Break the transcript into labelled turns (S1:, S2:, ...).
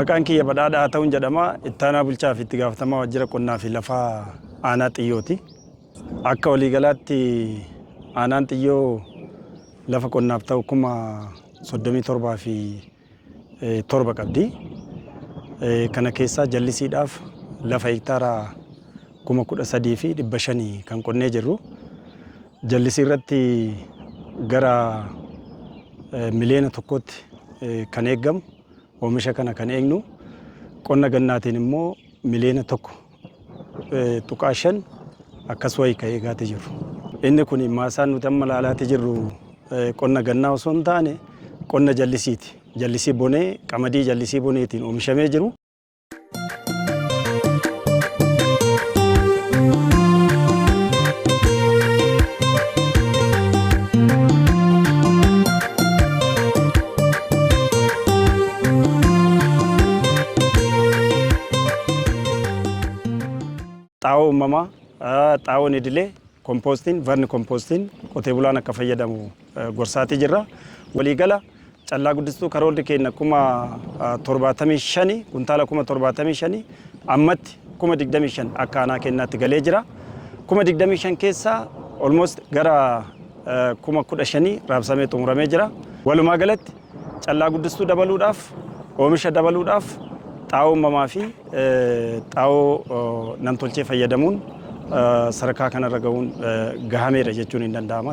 S1: Maqaan kiyya badhaadhaa ta'uun jedhama. Ittaanaa bulchaa fi itti gaafatamaa waajjira qonnaa fi lafaa aanaa Xiyyooti. Akka waliigalaatti aanaan Xiyyoo lafa qonnaaf ta'u 37,000 fi 7 qabdi. Kana keessaa jallisiidhaaf lafa hektaara 13,000 fi 500 kan qonnee jirru. Jallisii irratti gara miliyoona tokkotti kan eeggamu. Oomisha kana kan eegnu qonna gannaatiin immoo miliyoona 1.5 akkas wayii kan eegaatee jiru. Inni kun maasaan nuti amma ilaalaatee jirru qonna gannaa osoo hin taane qonna jallisiiti. Jallisii bonee qamadii jallisii boneetiin oomishamee jiru. Xaa'oo uumamaa, xaa'oon idilee, kompoostiin, varni kompoostiin qotee bulaan akka fayyadamu gorsaatii jirra. Waliigala callaa guddistuu karoorri keenya 75,000 kuntaala 75,000 ammatti 25,000 akka aanaa kennaatti galee jira. 25,000 keessaa almost gara 15,000 raabsamee xumuramee jira. Walumaa galatti callaa guddistuu dabaluudhaaf, oomisha dabaluudhaaf xaa'oo uumamaa fi xaa'oo namtolchee fayyadamuun sadarkaa kanarra gahuun gahameera jechuun hin danda'ama.